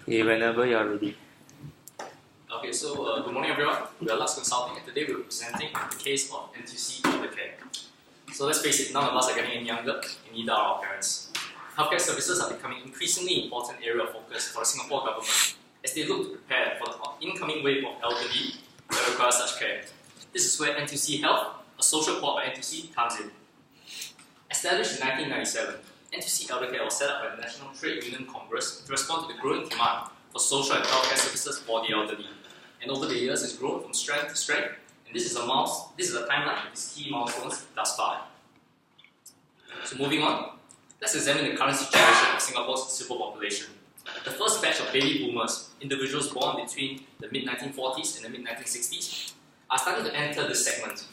Okay, whenever you are ready. Okay, so good morning everyone. We are Lux Consulting and today we're presenting the case of NTUC Eldercare. So let's face it, none of us are getting any younger, and neither are our parents. Healthcare services are becoming increasingly important area of focus for the Singapore government as they look to prepare for the incoming wave of elderly that require such care. This is where NTUC Health, a social co-op by NTUC, comes in. Established in 1997, NTUC Eldercare was set up by the National Trade Union Congress to respond to the growing demand for social and healthcare services for the elderly. And over the years, it's grown from strength to strength, and this is a timeline of its key milestones thus far. So moving on, let's examine the current situation of Singapore's super population. The first batch of baby boomers, individuals born between the mid-1940s and the mid-1960s, are starting to enter this segment.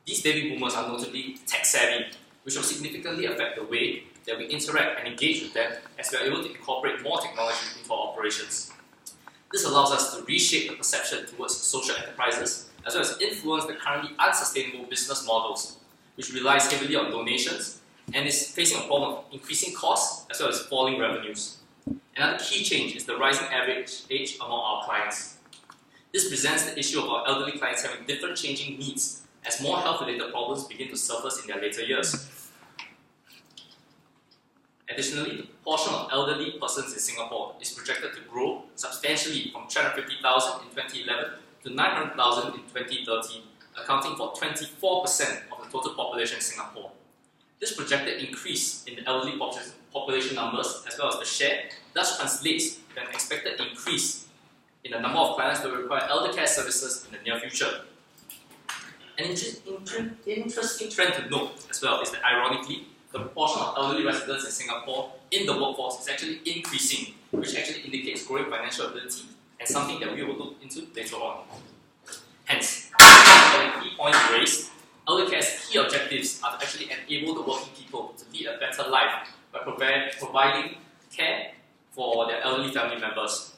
These baby boomers are notably tech-savvy, which will significantly affect the way that we interact and engage with them as we are able to incorporate more technology into our operations. This allows us to reshape the perception towards social enterprises, as well as influence the currently unsustainable business models, which relies heavily on donations and is facing a problem of increasing costs as well as falling revenues. Another key change is the rising average age among our clients. This presents the issue of our elderly clients having different changing needs as more health-related problems begin to surface in their later years. Additionally, the proportion of elderly persons in Singapore is projected to grow substantially from 350,000 in 2011 to 900,000 in 2030, accounting for 24% of the total population in Singapore. This projected increase in the elderly population numbers, as well as the share, thus translates to an expected increase in the number of clients that will require elder care services in the near future. An interesting trend to note as well is that, ironically, the proportion of elderly residents in Singapore in the workforce is actually increasing, which actually indicates growing financial ability and something that we will look into later on. Hence, the key points raised, elder care's key objectives are to actually enable the working people to lead a better life by providing care for their elderly family members.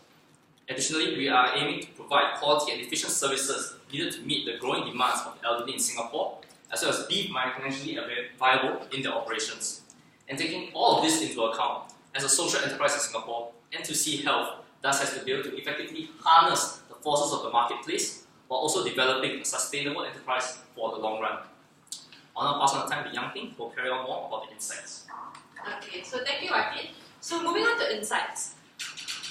Additionally, we are aiming to provide quality and efficient services needed to meet the growing demands of the elderly in Singapore, as well as be financially viable in their operations. And taking all of this into account, as a social enterprise in Singapore, NTUC Health thus has to be able to effectively harness the forces of the marketplace while also developing a sustainable enterprise for the long run. I'll now pass on the time to Yang Ping, who will carry on more about the insights. Okay, so thank you, Arkit. So moving on to insights.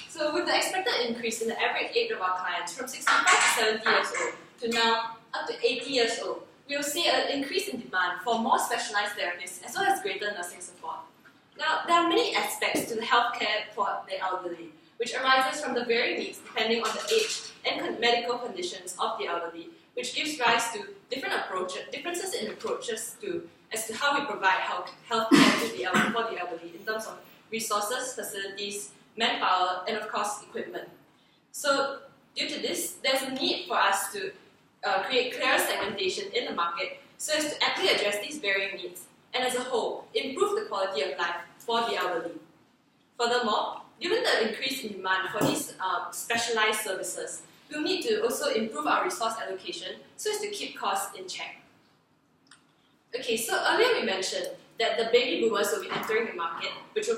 So with the expected increase in the average age of our clients from 65 to 70 years old to now up to 80 years old, we will see an increase in demand for more specialized therapists as well as greater nursing support. Now, there are many aspects to the healthcare for the elderly, which arises from the varying needs depending on the age and medical conditions of the elderly, which gives rise to differences in approaches as to how we provide healthcare for the elderly in terms of resources, facilities, manpower, and of course, equipment. So, due to this, there's a need for us to create clearer segmentation in the market so as to aptly address these varying needs and as a whole, improve the quality of life for the elderly. Furthermore, given the increase in demand for these specialized services, we'll need to also improve our resource allocation so as to keep costs in check. Okay, so earlier we mentioned that the baby boomers will be entering the market, which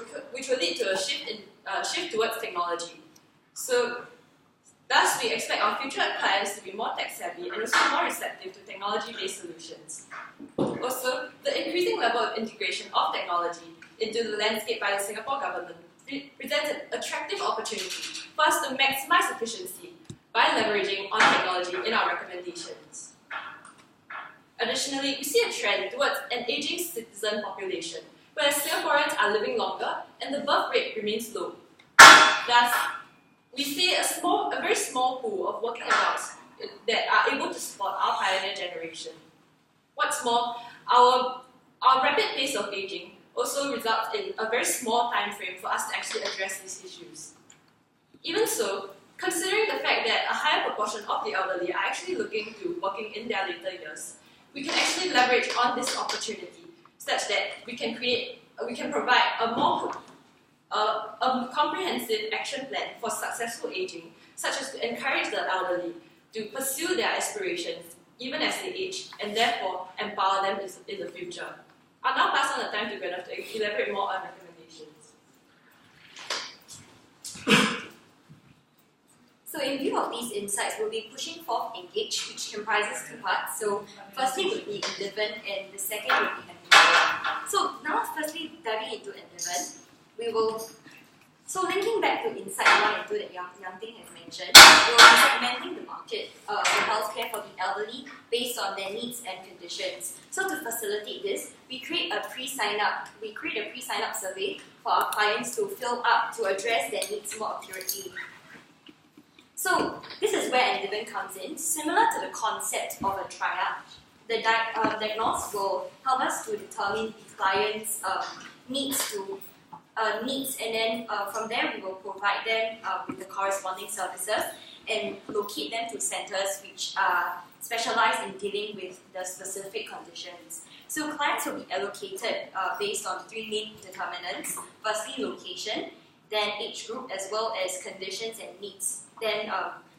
will lead to a shift towards technology. So, thus, we expect our future clients to be more tech-savvy and also more receptive to technology-based solutions. Also, the increasing level of integration of technology into the landscape by the Singapore government presents an attractive opportunity for us to maximize efficiency by leveraging on technology in our recommendations. Additionally, we see a trend towards an aging citizen population, where Singaporeans are living longer and the birth rate remains low. Thus, we see a very small pool of working adults that are able to support our pioneer generation. What's more, our rapid pace of aging also results in a very small time frame for us to actually address these issues. Even so, considering the fact that a higher proportion of the elderly are actually looking to working in their later years, we can actually leverage on this opportunity such that we can provide a more comprehensive action plan for successful aging, such as to encourage the elderly to pursue their aspirations even as they age, and therefore empower them in the future. I'll now pass on the time to Gwyneth to elaborate more on recommendations. of these insights, we'll be pushing forth Engage, which comprises two parts. So firstly would be Enliven, and the second would be Empower. So now firstly diving into Enliven, we will, so linking back to Insight 1 and 2 that Yang Ting has mentioned, we'll be segmenting the market for healthcare for the elderly based on their needs and conditions. So to facilitate this, we create a pre-sign-up survey for our clients to fill up to address their needs more accurately. So this is where Enliven comes in. Similar to the concept of a triage, the diagnosis will help us to determine the client's needs, and then from there we will provide them with the corresponding services and locate them to centers which are specialized in dealing with the specific conditions. So clients will be allocated based on three main determinants. Firstly, location, then age group, as well as conditions and needs. Then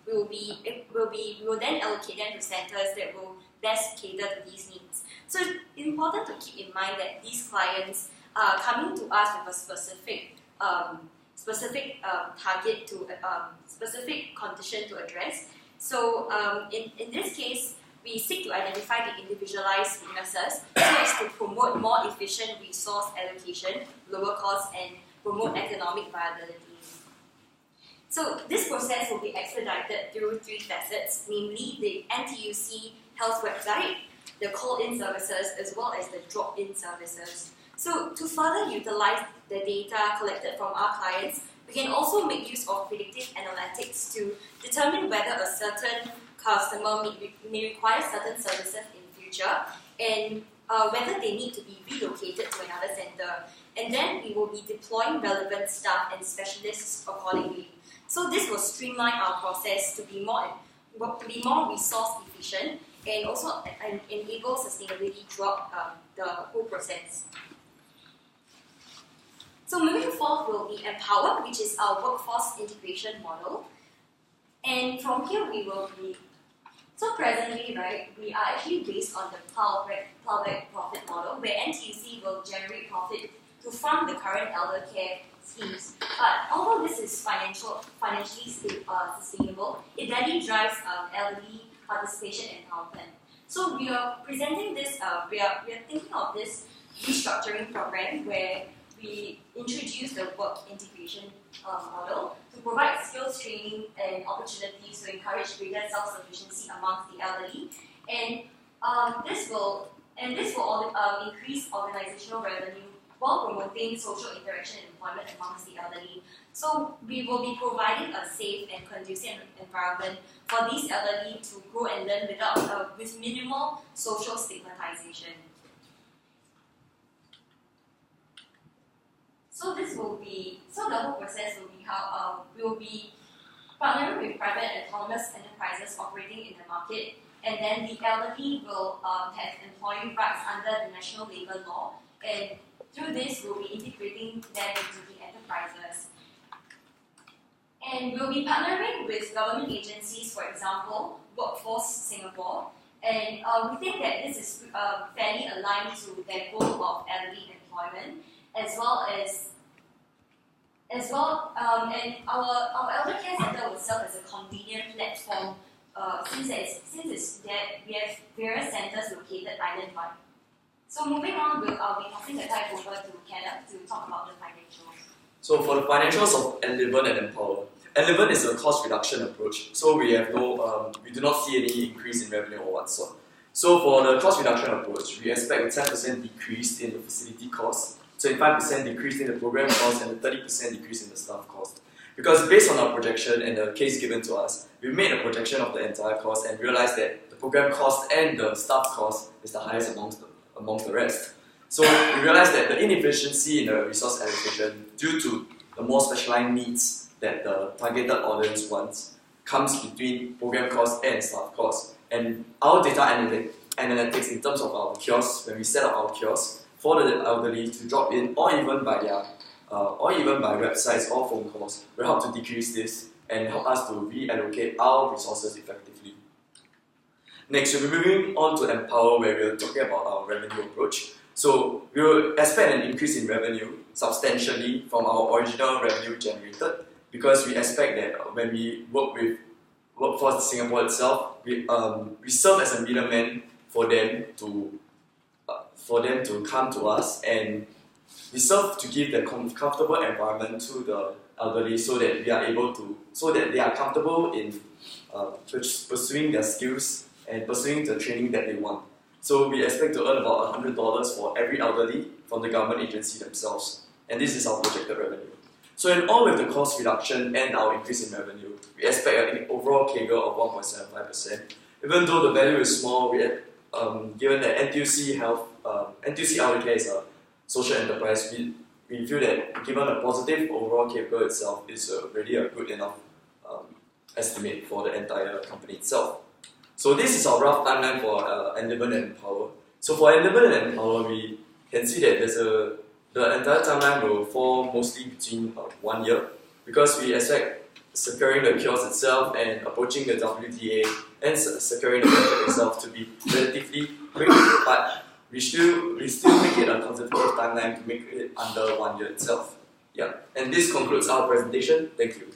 we will then allocate them to centers that will best cater to these needs. So it's important to keep in mind that these clients are coming to us with a specific target to specific condition to address. So in this case, we seek to identify the individualized weaknesses so as to promote more efficient resource allocation, lower costs, and promote economic viability. So this process will be expedited through three facets, namely the NTUC Health website, the call-in services, as well as the drop-in services. So to further utilize the data collected from our clients, we can also make use of predictive analytics to determine whether a certain customer may require certain services in future, and whether they need to be relocated to another center. And then we will be deploying relevant staff and specialists accordingly. So this will streamline our process to be more resource efficient and also enable sustainability throughout the whole process. So moving forward will be Empower, which is our workforce integration model. And from here we will be, so presently, right, we are actually based on the plowback profit model, where NTUC will generate profit to fund the current elder care schemes. But although this is financially sustainable, it really drives elderly participation and empowerment. So we are presenting this, we are thinking of this restructuring program where we introduce the work integration model to provide skills training and opportunities to encourage greater self-sufficiency amongst the elderly, and this will increase organizational revenue while promoting social interaction and employment amongst the elderly. So we will be providing a safe and conducive environment for these elderly to grow and learn with minimal social stigmatization. So the whole process will be how we will be partnering with private and autonomous enterprises operating in the market, and then the elderly will have employee rights under the national labour law, and through this we'll be integrating them into the enterprises. And we'll be partnering with government agencies, for example, Workforce Singapore, and we think that this is fairly aligned to their goal of elderly employment, and our elder care center will serve as a convenient platform since we have various centers located island-wide. So moving on, I'll be passing the time over to Kenneth to talk about the financials. So for the financials of Enliven and Empower, Enliven is a cost reduction approach. So we do not see any increase in revenue or what sort. So for the cost reduction approach, we expect a 10% decrease in the facility cost, 25% decrease in the program cost, and a 30% decrease in the staff cost. Because based on our projection and the case given to us, we made a projection of the entire cost and realized that the program cost and the staff cost is the highest amongst the rest. So we realized that the inefficiency in the resource allocation due to the more specialized needs that the targeted audience wants comes between program cost and staff cost. And our data analytics in terms of our kiosks, when we set up our kiosks for the elderly to drop in, or even by websites or phone calls, will help to decrease this and help us to reallocate our resources effectively. Next, we'll be moving on to Empower, where we're talking about our revenue approach. So we will expect an increase in revenue substantially from our original revenue generated, because we expect that when we work with Workforce Singapore itself, we serve as a middleman for them to come to us, and we serve to give the comfortable environment to the elderly so that they are comfortable in pursuing their skills and pursuing the training that they want. So we expect to earn about $100 for every elderly from the government agency themselves, and this is our projected revenue. So in all, with the cost reduction and our increase in revenue, we expect an overall CAGR of 1.75%. Even though the value is small, given that NTUC Eldercare is a social enterprise, we feel that given a positive overall CAGR itself is really a good enough estimate for the entire company itself. So this is our rough timeline for Enliven and Empower. So for Enliven and Empower, we can see that the entire timeline will fall mostly between 1 year, because we expect securing the kiosk itself and approaching the WDA and securing the contract itself to be relatively quick, but we still make it a conservative timeline to make it under 1 year itself. Yeah, and this concludes our presentation. Thank you.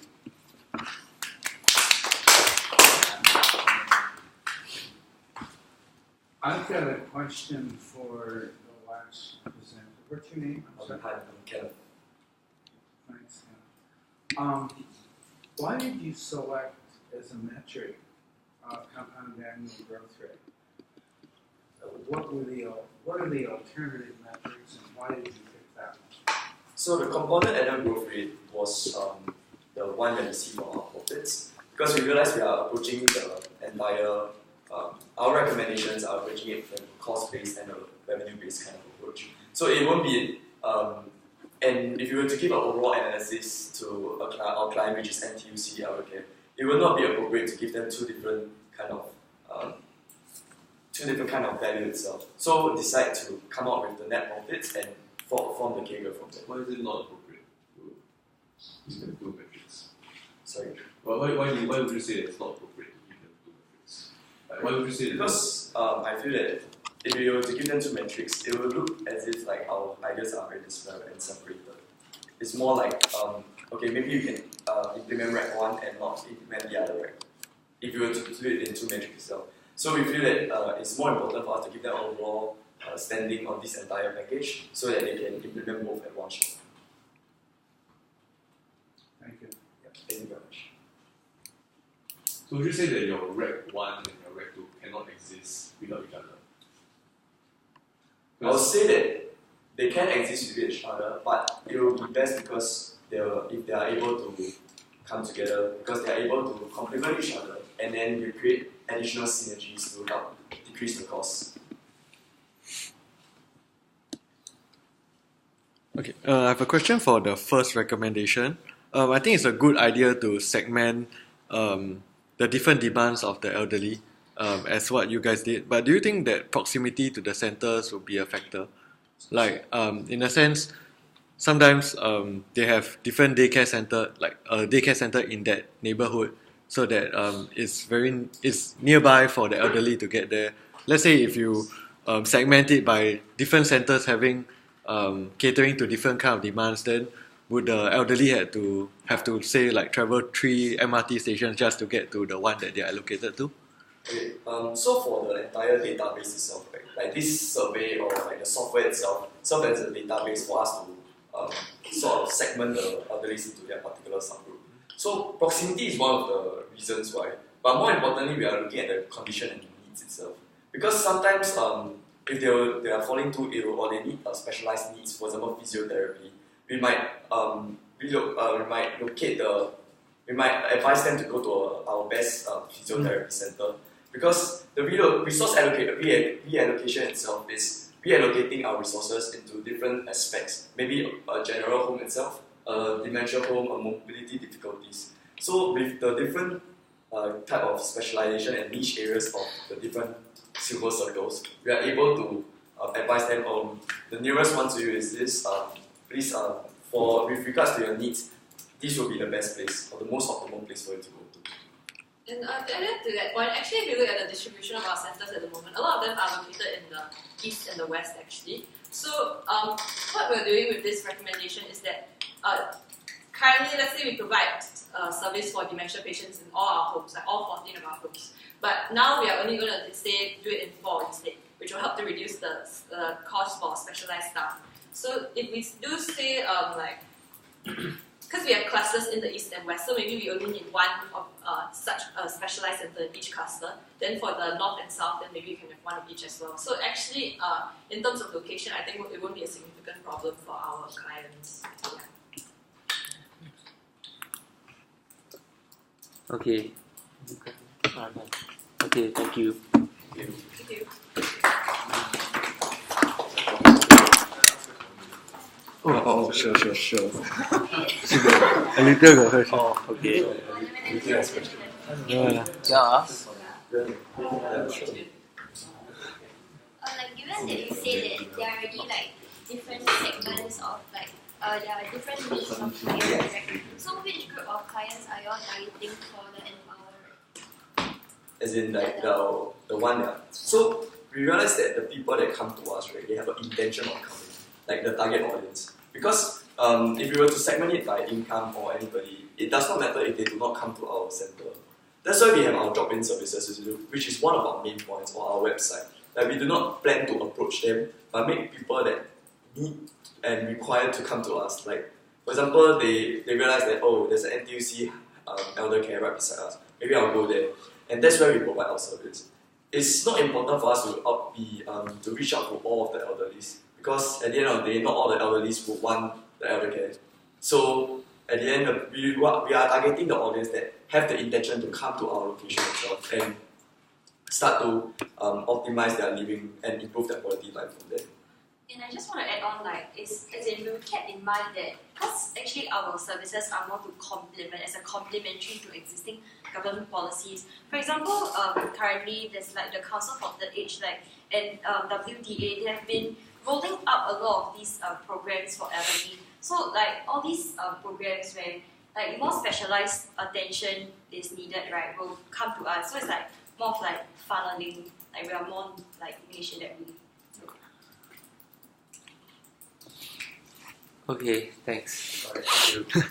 I've got a question for the last presenter. What's your name? I'm sorry. Hi, I'm Kevin. Thanks. Why did you select as a metric compound annual growth rate? What are the alternative metrics, and why did you pick that one? So the compounded annual growth rate was the one that we see for our profits, because we realized we are approaching the entire, our recommendations are approaching it from a cost-based and a revenue-based kind of approach. So it won't be, and if you were to give an overall analysis to our client, which is NTUC Eldercare, it will not be appropriate to give them two different kind of value itself. So decide to come out with the net profits and form the CAGR from there. Why is it not appropriate to give them two metrics? Sorry. Why would you say that it's not appropriate to give them two metrics? Why would you say that? Because I feel that if we were to give them two metrics, it will look as if like our ideas are very disparate and separated. It's more like, okay, maybe you can implement REC 1 and not implement the other REC, if you were to do it in two metrics itself. So we feel that it's more important for us to give them overall standing on this entire package so that they can implement both at one shot. Thank you. Yeah, thank you very much. So would you say that your REC 1 and your REC 2 cannot exist without each other? I would say that they can exist with each other, but it will be best because if they are able to come together, because they are able to complement each other, and then you create additional synergies to help decrease the costs. Okay, I have a question for the first recommendation. I think it's a good idea to segment the different demands of the elderly as what you guys did. But do you think that proximity to the centers will be a factor? Like, in a sense, sometimes they have different daycare center, like a daycare center in that neighborhood, so that it's nearby for the elderly to get there. Let's say if you segment it by different centers having catering to different kind of demands, then would the elderly have to say like travel 3 MRT stations just to get to the one that they are allocated to? Okay, so for the entire database itself, right, like this survey or like the software itself serves as a database for us to sort of segment the elderly into their particular subgroup. So proximity is one of the reasons why, but more importantly, we are looking at the condition and needs itself. Because sometimes if they are falling too ill or they need specialized needs, for example physiotherapy, we might advise them to go to our best physiotherapy center, because the resource reallocation itself is reallocating our resources into different aspects, maybe a general home itself, a dementia home, a mobility difficulties. So with the different type of specialization and niche areas of the different silver circles, we are able to advise them on the nearest one to you is this. Please, with regards to your needs, this will be the best place or the most optimal place for you to go to. And to add to that point, actually, if you look at the distribution of our centers at the moment, a lot of them are located in the east and the west, actually. So, what we're doing with this recommendation is that currently, let's say we provide service for dementia patients in all our homes, like all 14 of our homes. But now we are only going to do it in 4 instead, which will help to reduce the cost for specialized staff. So if we do say because we have clusters in the east and west, so maybe we only need one of such a specialized center in each cluster. Then for the north and south, then maybe we can have one of each as well. So actually, in terms of location, I think it won't be a significant problem for our clients. Yeah. Okay. Okay, thank you. Thank you. Oh, sure. A little got question. Oh, okay. Yeah. Yeah. Like given that you say that there are already like different segments of like there are different needs of clients, right? So which group of clients are you all targeting for the Empower? As in like the one that. So we realize that the people that come to us, right, they have an intention of coming, like the target audience. Because if we were to segment it by income or anybody, it does not matter if they do not come to our center. That's why we have our drop-in services, which is one of our main points on our website. Like we do not plan to approach them, but make people that need and require to come to us. Like for example, they realize that there's an NTUC elder care right beside us. Maybe I'll go there, and that's where we provide our service. It's not important for us to reach out to all of the elderlies, because at the end of the day, not all the elderlies will want the elder care. So at the end, we are targeting the audience that have the intention to come to our location itself and start to optimize their living and improve their quality of life from there. And I just want to add on, we kept in mind that because actually our services are more to complement as a complementary to existing government policies. For example, currently there's like the Council for the Aged, and WDA, they have been rolling out a lot of these programs for elderly. So like all these programs where like more specialized attention is needed, right, will come to us. So it's like more of like funneling, like we are more like nation that we. Okay, thanks. Alright, thank you.